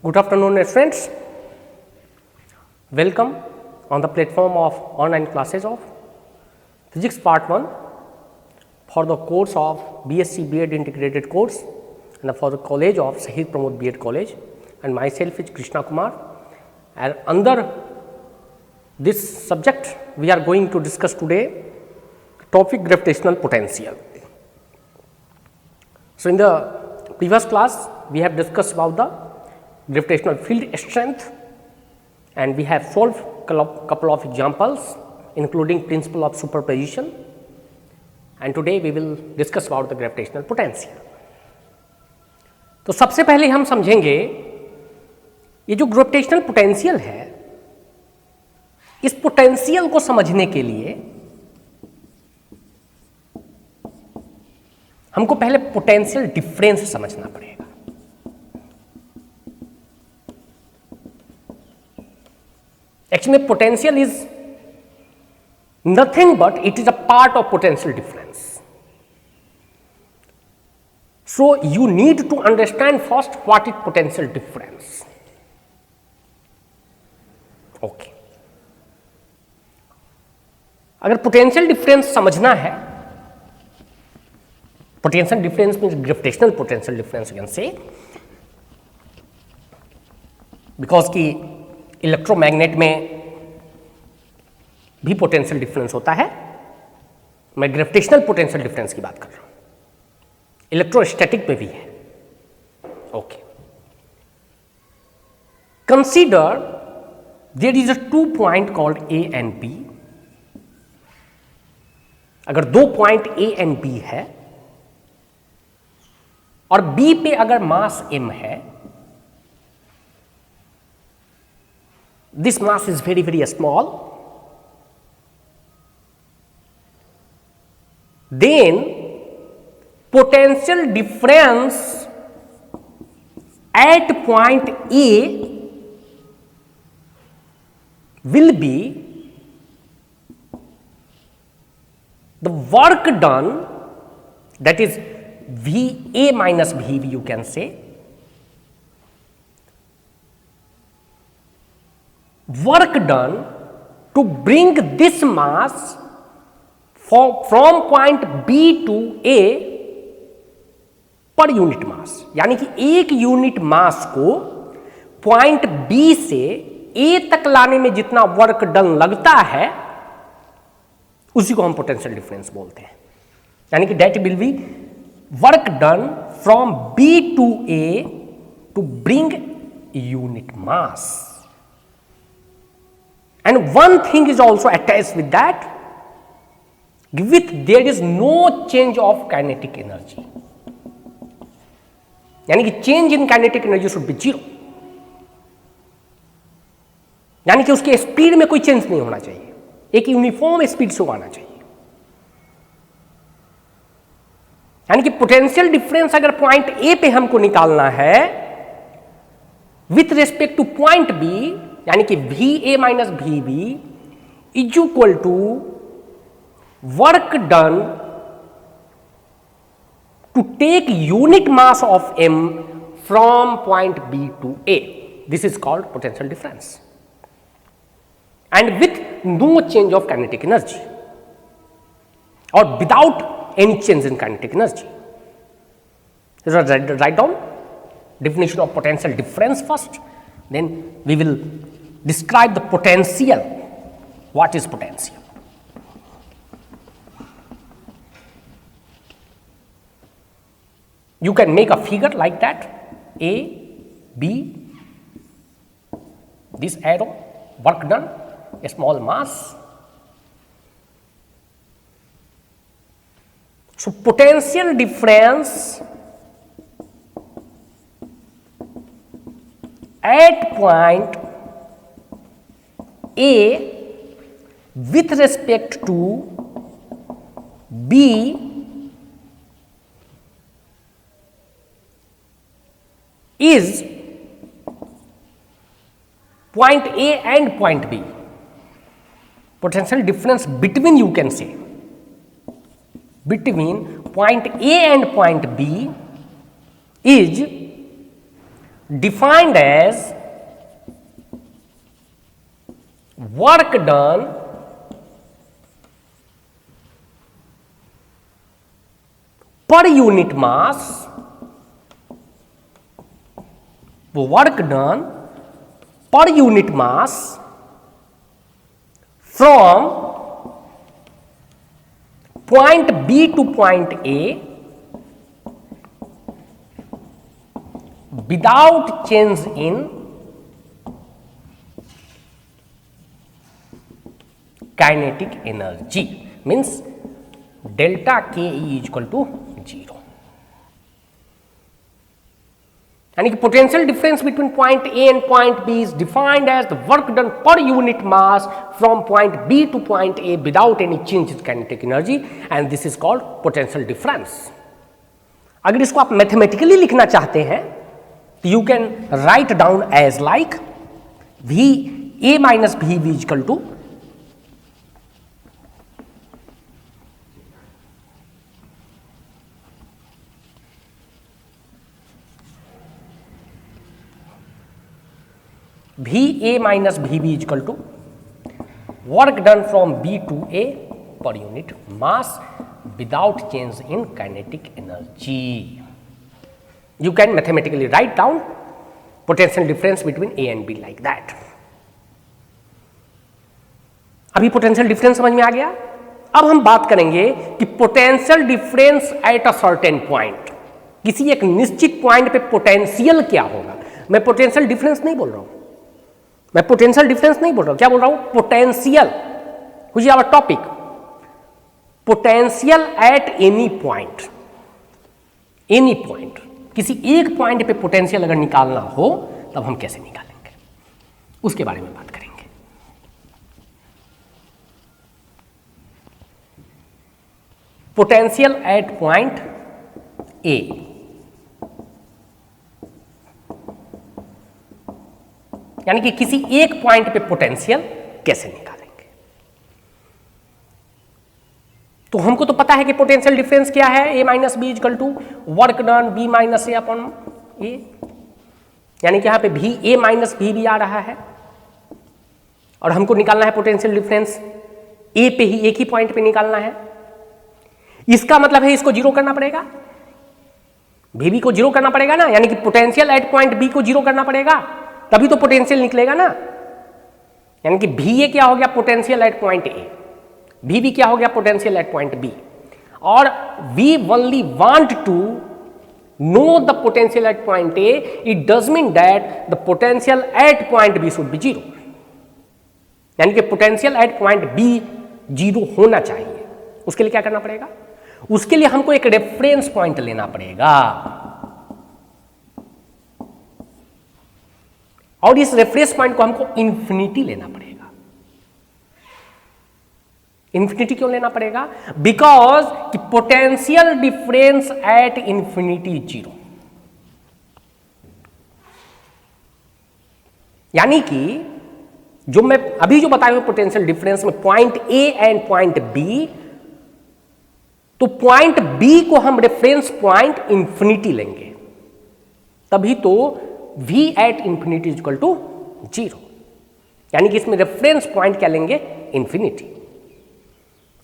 Good afternoon, friends. Welcome on the platform of online classes of Physics Part 1 for the course of BSc B.Ed integrated course and for the college of Shahid Pramod B.Ed College, and myself is Krishna Kumar. And under this subject we are going to discuss today topic gravitational potential. So, in the previous class we have discussed about the gravitational field strength, and we have solved couple of examples including principle of superposition, and today we will discuss about the gravitational potential. तो सबसे पहले हम समझेंगे ये जो gravitational potential है, इस potential को समझने के लिए हमको पहले पोटेंशियल डिफरेंस समझना पड़ेगा. Actually, potential is nothing but it is a part of potential difference. So, you need to understand first what is potential difference. Okay. अगर potential difference समझना है, potential difference means gravitational potential difference you can say, because कि electromagnet में भी potential difference होता है. मैं gravitational potential difference की बात कर रहा हूं, इलेक्ट्रोस्टैटिक में भी है. Okay, consider there is a 2 point called A and B. अगर 2 पॉइंट ए एंड बी है और बी पे अगर मास m है, this mass is very small, then potential difference at point A will be the work done, that is VA minus VB you can say, work done to bring this mass from point B to A पर unit मास. यानी कि एक unit mass को point B से A तक लाने में जितना वर्क डन लगता है उसी को हम पोटेंशियल डिफरेंस बोलते हैं. यानी कि that will be work done from B to A to bring unit mass. And one thing is also attached with that, with there is no change of kinetic energy. यानी कि change in kinetic energy should be 0. यानी कि उसके speed में कोई change नहीं होना चाहिए, एक यूनिफॉर्म स्पीड से आना चाहिए. यानी कि पोटेंशियल डिफरेंस अगर पॉइंट ए पे हमको निकालना है with respect to point B, यानी कि VA minus VB is equal to work done to take unit mass of M from point B to A. This is called potential difference and with no change of kinetic energy और without any change in kinetic energy. Right down definition of potential difference first, then we will describe the potential. What is potential? You can make a figure like that, A, B, this arrow, work done, a small mass. So, potential difference at point A with respect to B is point A and point B. Potential difference between, you can say, between point A and point B is defined as work done per unit mass, work done per unit mass from point B to point A without change in kinetic energy, means delta Ke equal to 0. यानी कि potential difference between point A and point B is defined as the work done per unit mass from point B to point A without any change in kinetic energy and this is called potential difference. अगर इसको आप mathematically लिखना चाहते हैं तो you can write down as like V A minus V V equal to V A minus V B equal to work done from B to A per unit mass without change in kinetic energy. You can mathematically write down potential difference between A and B like that. अभी potential difference समझ में आ गया. अब हम बात करेंगे कि potential difference at a certain point, किसी एक निश्चित पॉइंट पे पोटेंशियल क्या होगा. मैं पोटेंशियल डिफरेंस नहीं बोल रहा हूं, मैं पोटेंशियल डिफरेंस नहीं बोल रहा हूं, क्या बोल रहा हूं, potential, which is our topic, potential at any point. Any point, किसी एक पॉइंट पे पोटेंशियल अगर निकालना हो तब हम कैसे निकालेंगे, उसके बारे में बात करेंगे. पोटेंशियल एट पॉइंट ए, यानी कि किसी एक पॉइंट पे पोटेंशियल कैसे निकालेंगे. तो हमको तो पता है कि पोटेंशियल डिफरेंस क्या है, A minus B equal to work done B minus A upon A, यानी कि यहां पे भी ए माइनस बी भी आ रहा है और हमको निकालना है पोटेंशियल डिफरेंस ए पे ही, एक ही पॉइंट पे निकालना है. इसका मतलब है इसको जीरो करना पड़ेगा, भी को जीरो करना पड़ेगा ना, यानी कि पोटेंशियल एट पॉइंट बी को जीरो करना पड़ेगा तभी तो पोटेंशियल निकलेगा ना. यानी कि भी ए क्या हो गया, पोटेंशियल एट पॉइंट ए, भी क्या हो गया, पोटेंशियल एट पॉइंट बी. और we only want to know the potential at point A, it does mean that the potential at point B should be zero. यानी कि potential at point B zero होना चाहिए. उसके लिए क्या करना पड़ेगा, उसके लिए हमको एक रेफरेंस पॉइंट लेना पड़ेगा और इस रेफरेंस पॉइंट को हमको इंफिनिटी लेना पड़ेगा. इंफिनिटी क्यों लेना पड़ेगा, बिकॉज कि potential difference at infinity zero. यानी कि जो मैं अभी जो बताया पोटेंशियल डिफरेंस में point A and point B, तो पॉइंट बी को हम रेफरेंस पॉइंट इंफिनिटी लेंगे तभी तो v at infinity equal to zero. यानी कि इसमें रेफरेंस पॉइंट क्या लेंगे, इंफिनिटी,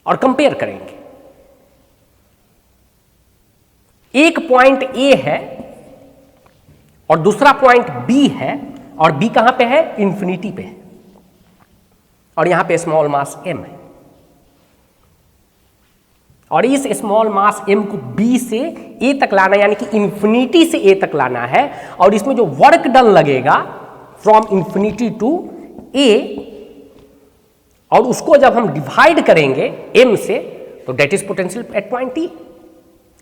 और कंपेयर करेंगे. एक पॉइंट ए है और दूसरा पॉइंट बी है और बी कहां पे है, इंफिनिटी पे है और यहां पे स्मॉल मास m है और इस स्मॉल मास m को b से a तक लाना, यानी कि इंफिनिटी से a तक लाना है. और इसमें जो वर्क डन लगेगा फ्रॉम इंफिनिटी टू a, और उसको जब हम डिवाइड करेंगे m से तो that is potential at point e.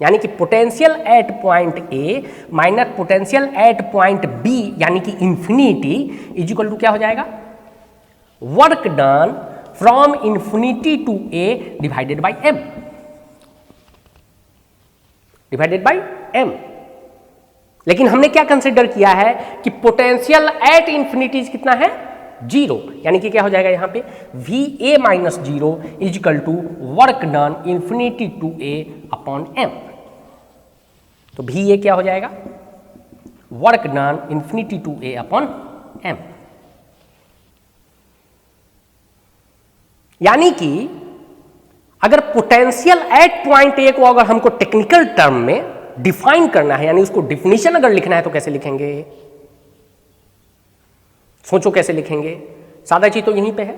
यानी कि potential at point a minus potential at point b यानी कि इंफिनिटी इज इक्वल टू क्या हो जाएगा, work done from infinity to a divided by m, divided by m. लेकिन हमने क्या कंसिडर किया है कि पोटेंशियल एट इंफिनिटी कितना है, जीरो. यानी कि क्या हो जाएगा यहां पे V A minus zero is equal to work done infinity to A upon m. तो भी ए क्या हो जाएगा, work done infinity to A upon M. यानी कि अगर पोटेंशियल एट पॉइंट ए को अगर हमको टेक्निकल टर्म में डिफाइन करना है, यानी उसको डिफिनीशन अगर लिखना है, तो कैसे लिखेंगे? सोचो कैसे लिखेंगे? सादा चीज तो यहीं पे है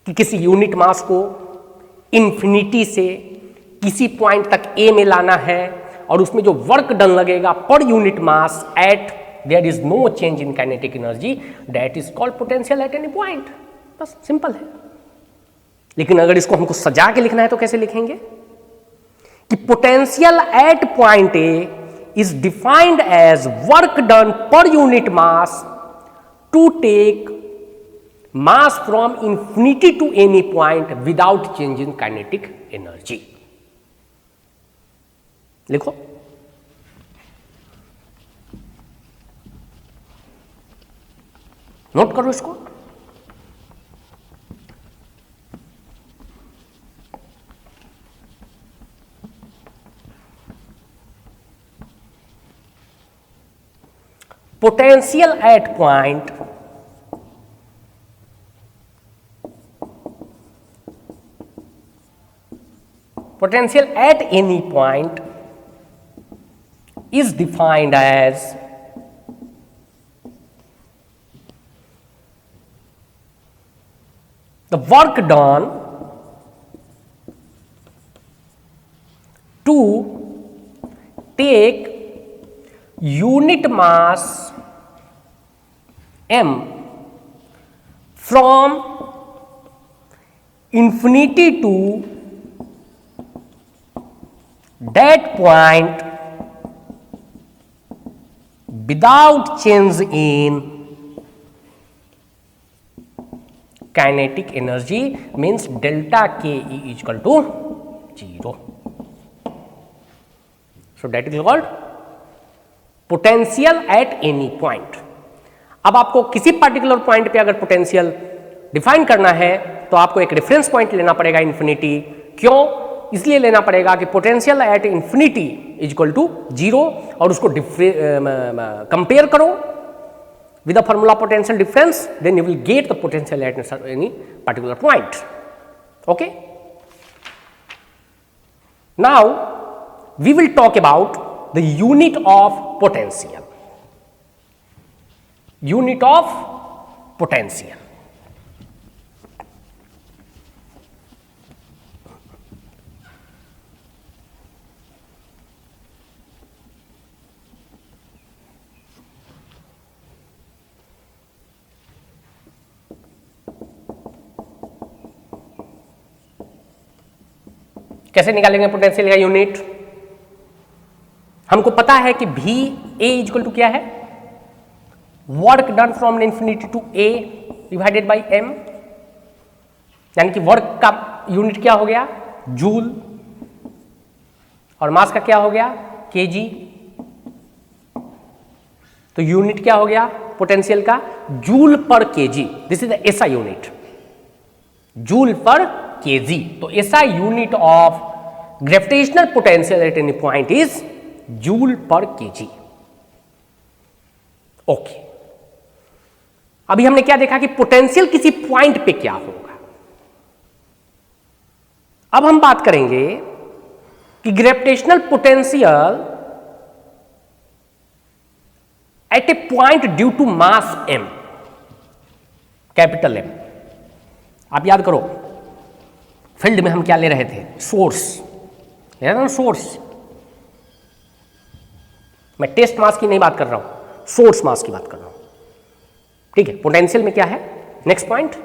कि किसी यूनिट मास को इंफिनिटी से किसी पॉइंट तक ए में लाना है और उसमें जो वर्क डन लगेगा per unit mass at there is no change in kinetic energy, that is called potential at any point. बस सिंपल है। लेकिन अगर इसको हमको सजा के लिखना है तो कैसे लिखेंगे कि potential at point A is defined as work done per unit mass to take mass from infinity to any point without change in kinetic energy. लिखो। नोट करो इसको। Potential at point potential at any point is defined as the work done to take unit mass m from infinity to that point without change in kinetic energy means delta K E equal to 0. So that is called potential at any point. अब आपको किसी particular point पे अगर potential define करना है तो आपको एक रेफरेंस पॉइंट लेना पड़ेगा इन्फिनिटी। क्यों? इसलिए लेना पड़ेगा कि potential at infinity is equal to 0 और उसको कंपेयर करो with the formula potential difference, then you will get the potential at any particular point. Okay? Now we will talk about the unit of potential. Unit of potential. कैसे निकालेंगे potential का unit? हमको पता है कि V A equal to क्या है? Work done from infinity to A divided by M, यानी कि वर्क का यूनिट क्या हो गया? जूल, और मास का क्या हो गया? kg। तो यूनिट क्या हो गया पोटेंशियल का? जूल पर kg। This is the SI unit, joule पर kg। तो SI unit of gravitational potential at any point is joule पर kg। ओके, अभी हमने क्या देखा कि पोटेंशियल किसी पॉइंट पे क्या होगा। अब हम बात करेंगे कि gravitational potential at a point due to mass m, capital M। आप याद करो फील्ड में हम क्या ले रहे थे? सोर्स, ले रहे थे ना सोर्स। मैं टेस्ट मास की नहीं बात कर रहा हूं, सोर्स मास की बात कर रहा हूं। ठीक है, पोटेंशियल में क्या है? Next point,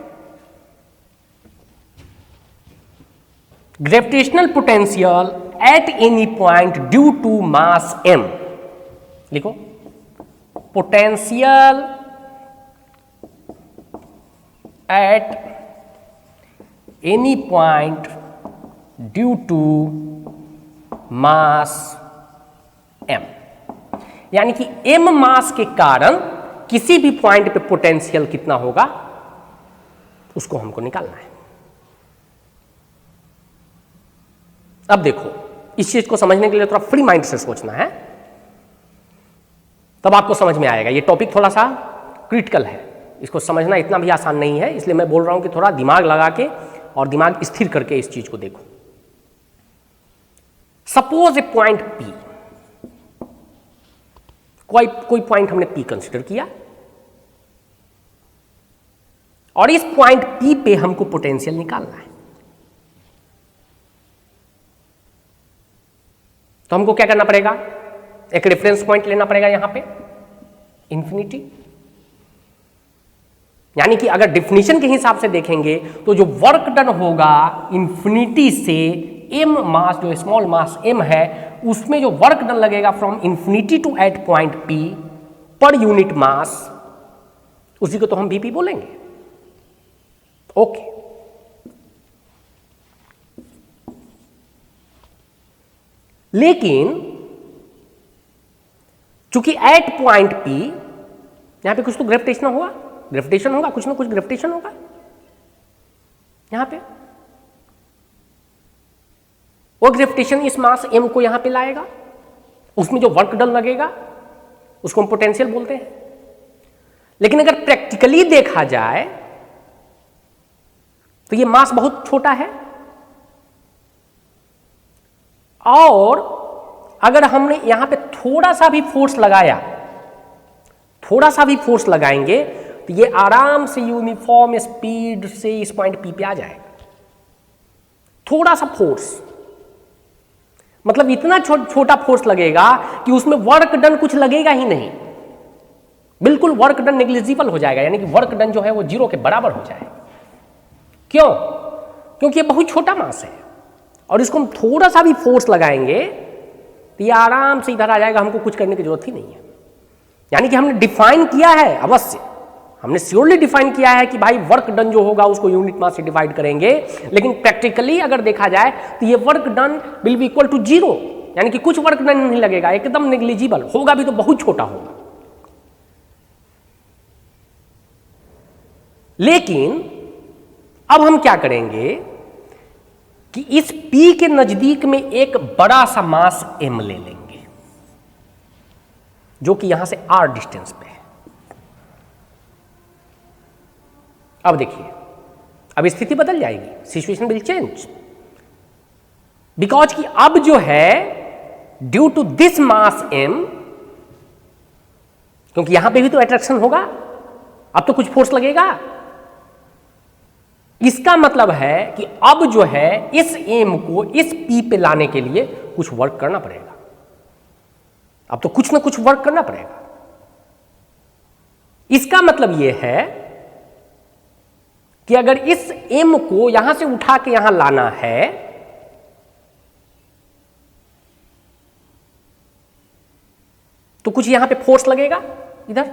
gravitational potential at any point due to mass m। लिखो, potential at any point due to mass m, यानी कि m मास के कारण किसी भी पॉइंट पे पोटेंशियल कितना होगा उसको हमको निकालना है। अब देखो, इस चीज को समझने के लिए थोड़ा फ्री माइंड से सोचना है तब आपको समझ में आएगा। ये टॉपिक थोड़ा सा क्रिटिकल है, इसको समझना इतना भी आसान नहीं है, इसलिए मैं बोल रहा हूं कि थोड़ा दिमाग लगा के और दिमाग स्थिर करके इस चीज को देखो। सपोज ए पॉइंट P, कोई पॉइंट हमने P कंसिडर किया और इस पॉइंट P पे हमको पोटेंशियल निकालना है। तो हमको क्या करना पड़ेगा, एक रेफरेंस पॉइंट लेना पड़ेगा यहां पे इंफिनिटी। यानी कि अगर डिफिनीशन के हिसाब से देखेंगे तो जो वर्क डन होगा इंफिनिटी से m मास, जो स्मॉल मास m है, उसमें जो वर्क डन लगेगा from infinity to at point P per unit mass, उसी को तो हम Vp बोलेंगे। ओके, लेकिन चूंकि एट पॉइंट P यहां पे कुछ तो ग्रेविटेशन होगा, कुछ ना कुछ ग्रेविटेशन होगा यहां पे। वो ग्रेविटेशन इस मास m को यहां पे लाएगा, उसमें जो वर्क डन लगेगा उसको हम पोटेंशियल बोलते हैं। लेकिन अगर प्रैक्टिकली देखा जाए तो ये मास बहुत छोटा है, और अगर हमने यहां पे थोड़ा सा भी फोर्स लगाएंगे तो ये आराम से यूनिफॉर्म स्पीड से इस पॉइंट P पे आ जाएगा। थोड़ा सा फोर्स मतलब इतना छोटा फोर्स लगेगा कि उसमें वर्क डन कुछ लगेगा ही नहीं, बिल्कुल वर्क डन नेग्लिजिबल हो जाएगा, यानी कि वर्क डन जो है वो 0 के बराबर हो जाएगा। क्यों? क्योंकि ये बहुत छोटा मास है और इसको हम थोड़ा सा भी फोर्स लगाएंगे तो ये आराम से इधर आ जाएगा, हमको कुछ करने की जरूरत ही नहीं है। यानी कि हमने डिफाइन किया है, अवश्य हमने श्योरली डिफाइन किया है कि भाई वर्क डन जो होगा उसको यूनिट मास से डिवाइड करेंगे, लेकिन प्रैक्टिकली अगर देखा जाए तो ये work done will be equal to 0, यानी कि कुछ वर्क डन नहीं लगेगा, एकदम नेग्लिजिबल होगा भी तो बहुत छोटा होगा। लेकिन अब हम क्या करेंगे कि इस P के नजदीक में एक बड़ा सा मास m ले लेंगे जो कि यहां से r डिस्टेंस पे है। अब देखिए, अब स्थिति बदल जाएगी, सिचुएशन विल चेंज, बिकॉज कि अब जो है due to this mass m, क्योंकि यहां पे भी तो अट्रैक्शन होगा, अब तो कुछ फोर्स लगेगा। इसका मतलब है कि अब जो है इस m को इस P पे लाने के लिए कुछ वर्क करना पड़ेगा, अब तो कुछ ना कुछ वर्क करना पड़ेगा। इसका मतलब यह है कि अगर इस m को यहां से उठा के यहां लाना है तो कुछ यहां पे फोर्स लगेगा इधर,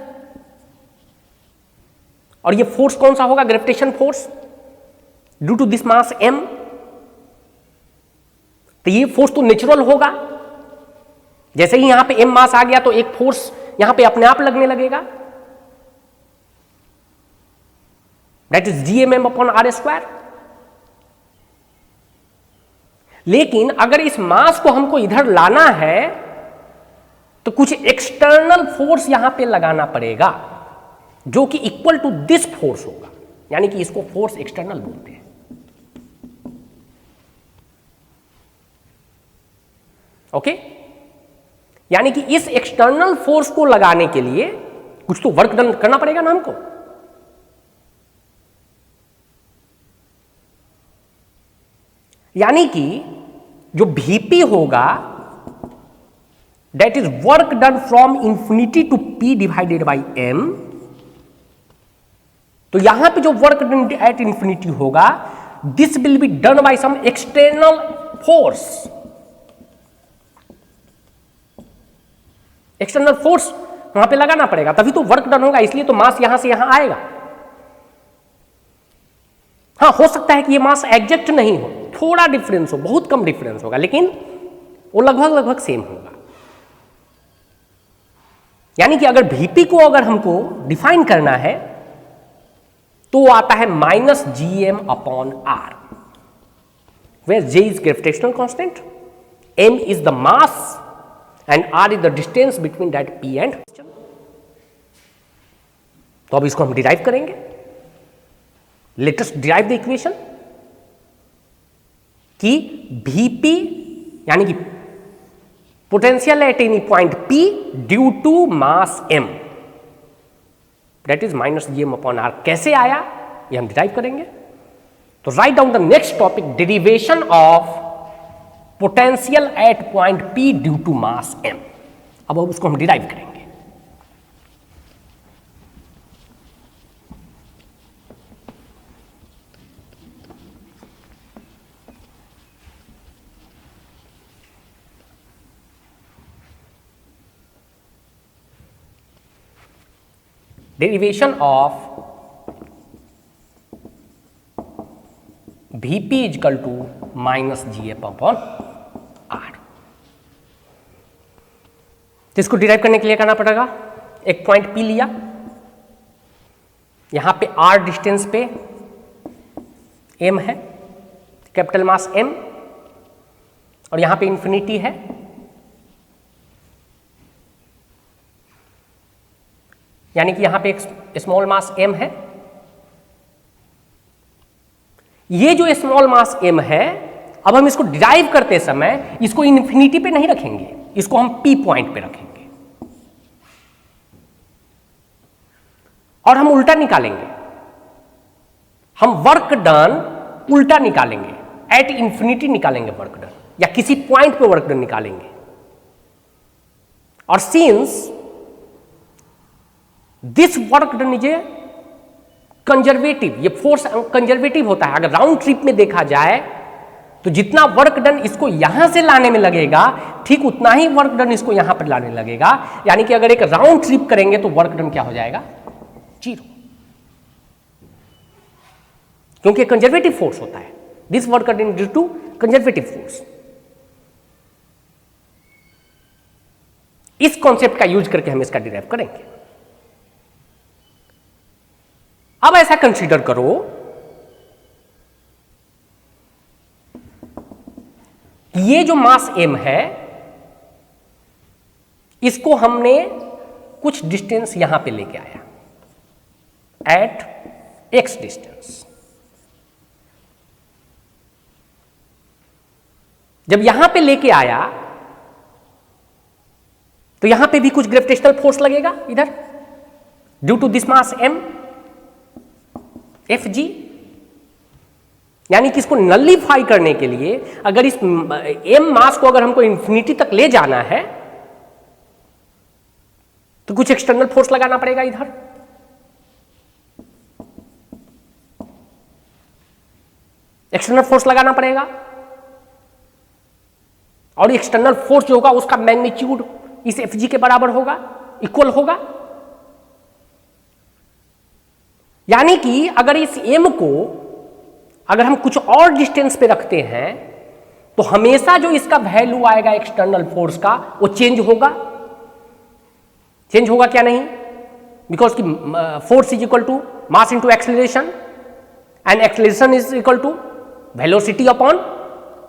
और ये फोर्स कौन सा होगा? Gravitation force due to this mass m। तो ये फोर्स तो नेचुरल होगा, जैसे ही यहां पे m मास आ गया तो एक फोर्स यहां पे अपने आप लगने लगेगा, that is gmm upon r square. लेकिन अगर इस मास को हमको इधर लाना है तो कुछ एक्सटर्नल फोर्स यहां पे लगाना पड़ेगा जो कि इक्वल टू दिस फोर्स होगा, यानी कि इसको फोर्स एक्सटर्नल बोलते हैं। ओके, यानी कि इस एक्सटर्नल फोर्स को लगाने के लिए कुछ तो वर्क डन करना पड़ेगा ना हमको। यानी कि जो Vp होगा that is work done from infinity to P divided by m। तो यहां पे जो वर्क डन एट इंफिनिटी होगा this will be done by some external force. External force वहां पे लगाना पड़ेगा तभी तो वर्क डन होगा, इसलिए तो मास यहां से यहां आएगा। हाँ, हो सकता है कि ये मास एग्जैक्ट नहीं हो, थोड़ा डिफरेंस हो, बहुत कम डिफरेंस होगा, लेकिन वो लगभग सेम होगा। यानी कि अगर Vp को अगर हमको डिफाइन करना है तो आता है -gm upon r, where J is gravitational constant, m is the mass and r is the distance between that P and तो अब इसको हम डिराइव करेंगे। लेटेस्ट डिराइव द इक्वेशन कि Vp यानी कि potential at any point P due to mass m that is -gm/r कैसे आया ये हम डिराइव करेंगे। तो write down the next topic, derivation of potential at point P due to mass m। अब उसको हम डिराइव करेंगे। Derivation of Vp is equal to -gf/r। तो इसको डिराइव करने के लिए करना पड़ेगा, एक पॉइंट P लिया, यहां पे r डिस्टेंस पे m है, कैपिटल मास m, और यहां पे इंफिनिटी है। यानी कि यहां पे एक स्मॉल मास m है। ये जो स्मॉल मास m है, अब हम इसको डिराइव करते समय इसको इन्फिनिटी पे नहीं रखेंगे, इसको हम P पॉइंट पे रखेंगे और हम उल्टा निकालेंगे। हम वर्क डन उल्टा निकालेंगे, एट इंफिनिटी निकालेंगे वर्क डन, या किसी पॉइंट पे वर्क डन निकालेंगे। और since this work done is a conservative, ये फोर्स कंजर्वेटिव होता है। अगर राउंड ट्रिप में देखा जाए तो जितना वर्क डन इसको यहां से लाने में लगेगा, ठीक उतना ही वर्क डन इसको यहां पर लाने लगेगा। यानी कि अगर एक राउंड ट्रिप करेंगे तो वर्क डन क्या हो जाएगा? 0, क्योंकि कंजर्वेटिव फोर्स होता है। This work done due to conservative force. इस कॉन्सेप्ट का यूज करके हम इसका डिराइव करेंगे। अब ऐसा कंसीडर करो कि ये जो मास m है, इसको हमने कुछ डिस्टेंस यहां पे लेके आया, एट x डिस्टेंस। जब यहां पे लेके आया तो यहां पे भी कुछ ग्रेविटेशनल फोर्स लगेगा इधर, due to this mass m Fg। यानी कि इसको नलिफाई करने के लिए अगर इस m मास को अगर हमको इंफिनिटी तक ले जाना है तो कुछ एक्सटर्नल फोर्स लगाना पड़ेगा इधर। एक्सटर्नल फोर्स लगाना पड़ेगा, और एक्सटर्नल फोर्स जो होगा उसका मैग्नीट्यूड इस Fg के बराबर होगा, इक्वल होगा। यानी कि अगर इस m को अगर हम कुछ और डिस्टेंस पे रखते हैं तो हमेशा जो इसका वैल्यू आएगा एक्सटर्नल फोर्स का वो चेंज होगा। चेंज होगा क्या? नहीं, बिकॉज की force is equal to mass into acceleration, and acceleration is equal to velocity upon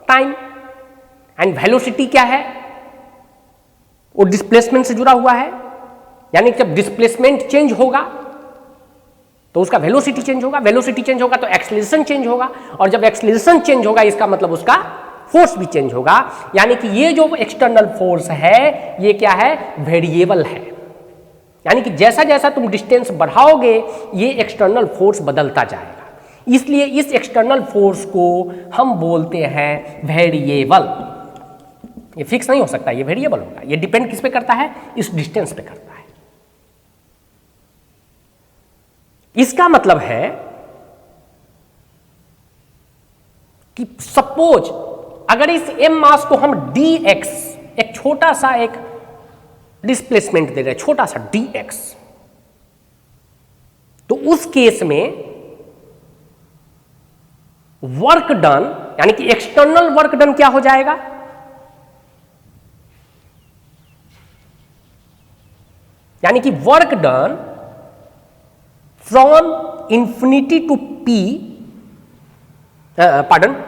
time. And velocity क्या है? वो डिस्प्लेसमेंट से जुड़ा हुआ है। यानी जब डिस्प्लेसमेंट चेंज होगा तो उसका वेलोसिटी चेंज होगा, वेलोसिटी चेंज होगा तो एक्सेलरेशन चेंज होगा, और जब एक्सेलरेशन चेंज होगा इसका मतलब उसका फोर्स भी चेंज होगा। यानी कि ये जो एक्सटर्नल फोर्स है ये क्या है? वेरिएबल है। यानी कि जैसा जैसा तुम डिस्टेंस बढ़ाओगे ये एक्सटर्नल फोर्स बदलता जाएगा। इसलिए इस एक्सटर्नल फोर्स को हम बोलते हैं वेरिएबल। ये फिक्स नहीं हो सकता, ये वेरिएबल होगा। ये डिपेंड किस पे करता है? इस डिस्टेंस पे करता है। इसका मतलब है कि सपोज अगर इस m मास को हम dx, एक छोटा सा एक डिस्प्लेसमेंट दे रहे हैं, छोटा सा dx, तो उस केस में वर्क डन यानी कि एक्सटर्नल वर्क डन क्या हो जाएगा? यानी कि work done from infinity to p,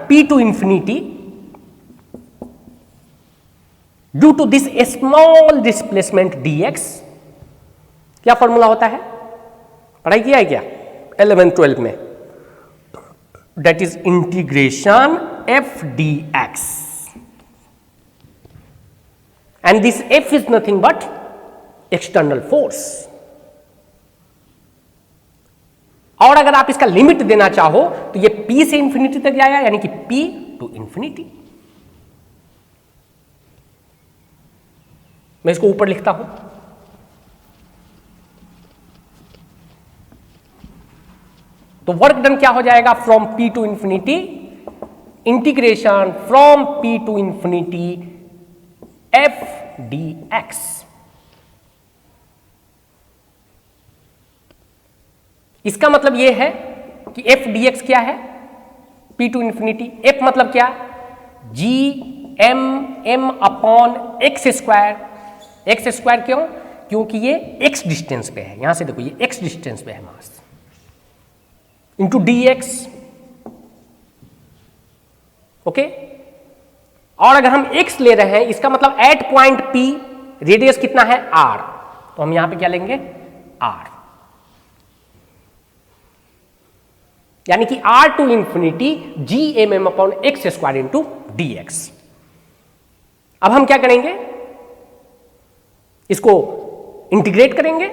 p to infinity due to this small displacement dx। क्या फॉर्मूला होता है? पढ़ाई किया है क्या 11th-12th में? That is integration f dx, and this f is nothing but external force. और अगर आप इसका लिमिट देना चाहो तो ये p से इंफिनिटी तक जाएगा, यानी कि p टू इंफिनिटी। मैं इसको ऊपर लिखता हूं, तो वर्क डन क्या हो जाएगा, from p to infinity, integration from p to infinity f dx। इसका मतलब यह है कि f dx क्या है, p टू इंफिनिटी। f मतलब क्या, g m m upon X square. X square क्यों, क्योंकि ये x डिस्टेंस पे है, यहां से देखो ये x डिस्टेंस पे है मास, इंटू dx। ओके, और अगर हम x ले रहे हैं, इसका मतलब एट पॉइंट p रेडियस कितना है r, तो हम यहां पे क्या लेंगे r, यानी कि r to infinity G M M upon X square into D X. अब हम क्या करेंगे, इसको इंटीग्रेट करेंगे।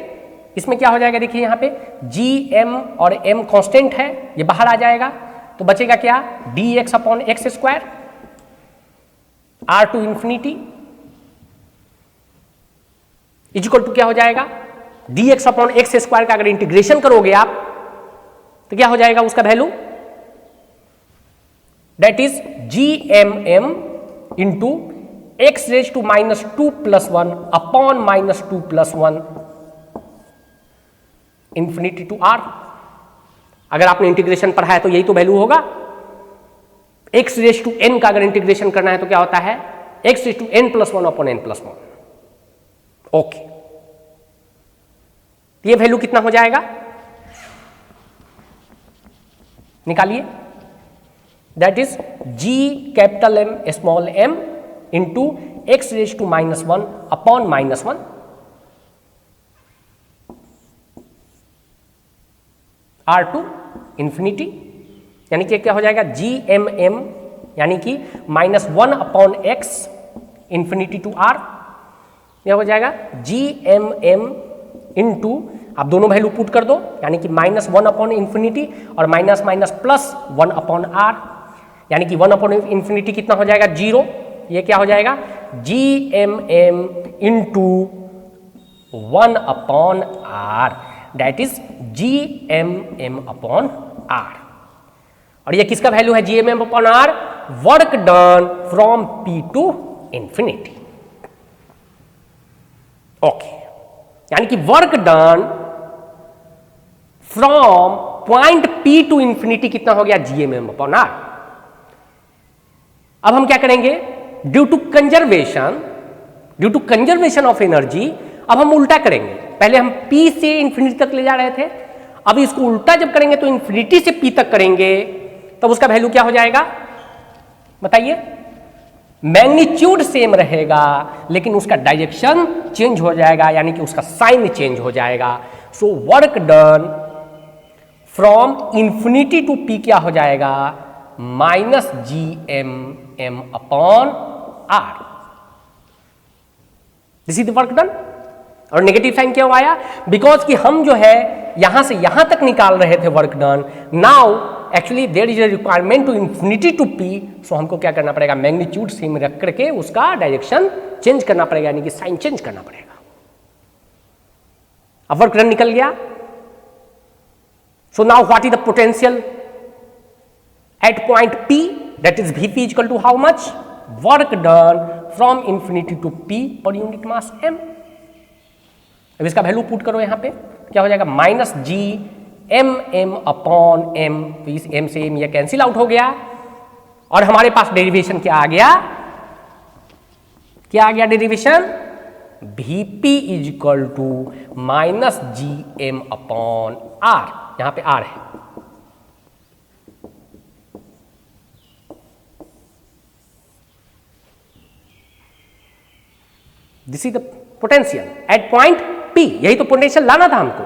इसमें क्या हो जाएगा, देखिए यहां पे जी एम और एम कांस्टेंट है, ये बाहर आ जाएगा, तो बचेगा क्या, D X upon X square R to infinity equal to क्या हो जाएगा, D X upon X square का अगर इंटीग्रेशन करोगे आप तो क्या हो जाएगा उसका value, that is G M M into X raise to minus 2 + 1 upon minus 2 + 1 infinity to R. अगर आपने इंटीग्रेशन पढ़ा है तो यही तो वैल्यू होगा। एक्स रेज टू एन का अगर इंटीग्रेशन करना है तो क्या होता है, X raise to N + 1 upon N + 1। Okay, ये वैल्यू कितना हो जाएगा, निकालिए, that is G capital M small M into X raise to -1 upon -1 R to infinity, यानी कि क्या हो जाएगा जी एम एम, यानी कि -1 upon X infinity to R, यह हो जाएगा जी एम एम इंटू, आप दोनों वैल्यू पुट कर दो, यानी कि -1 अपॉन इंफिनिटी और minus minus plus 1 upon R, यानी कि 1 अपॉन इंफिनिटी कितना हो जाएगा 0, ये क्या हो जाएगा G M M into 1 upon R, that is G M M upon R. और ये किसका वैल्यू है, G M M upon R, work done from P to infinity. Okay, यानी कि work done from point P to infinity कितना हो गया, G M M upon R. अब हम क्या करेंगे, due to conservation of energy, अब हम उल्टा करेंगे। पहले हम P से इंफिनिटी तक ले जा रहे थे, अब इसको उल्टा जब करेंगे तो इंफिनिटी से P तक करेंगे, तब उसका वैल्यू क्या हो जाएगा बताइए, मैग्नीट्यूड सेम रहेगा लेकिन उसका डायरेक्शन चेंज हो जाएगा, यानी कि उसका साइन चेंज हो जाएगा। So work done from infinity to P क्या हो जाएगा, minus G M M upon R, this is the work done. और नेगेटिव साइन क्यों आया, बिकॉज कि हम जो है यहां से यहां तक निकाल रहे थे work done, now actually there is a requirement to infinity to P, so हमको क्या करना पड़ेगा, मैग्नीट्यूड सेम रख करके उसका डायरेक्शन चेंज करना पड़ेगा, यानी कि साइन चेंज करना पड़ेगा। अब वर्क डन निकल गया। So now what is the potential at point P, that is Vp equal to how much, work done from infinity to P per unit mass m। अब इसका वैल्यू पुट करो यहां पे, क्या हो जाएगा, minus G M M upon M, तो इस m से m ये कैंसिल आउट हो गया और हमारे पास डेरिवेशन क्या आ गया, क्या आ गया derivation, Vp is equal to minus G M upon R, यहां पे आर है, this is the potential at point P, यही तो पोटेंशियल लाना था हमको।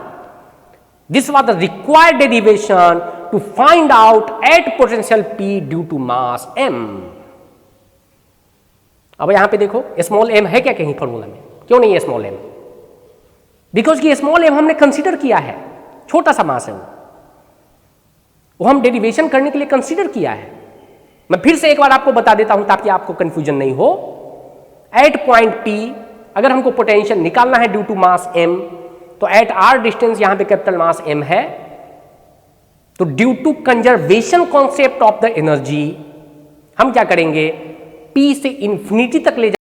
This was the required derivation to find out at potential P due to mass m। अब यहां पे देखो स्मॉल m है क्या कहीं फॉर्मूला में? क्यों नहीं है स्मॉल m? बिकॉज कि स्मॉल m हमने कंसीडर किया है, छोटा सा मास है वो हम डेरिवेशन करने के लिए कंसीडर किया है। मैं फिर से एक बार आपको बता देता हूं ताकि आपको कंफ्यूजन नहीं हो। एट पॉइंट P अगर हमको पोटेंशियल निकालना है ड्यू टू मास m, तो एट r डिस्टेंस यहां पे कैपिटल मास m है, तो due to conservation concept of the energy हम क्या करेंगे, P से इंफिनिटी तक ले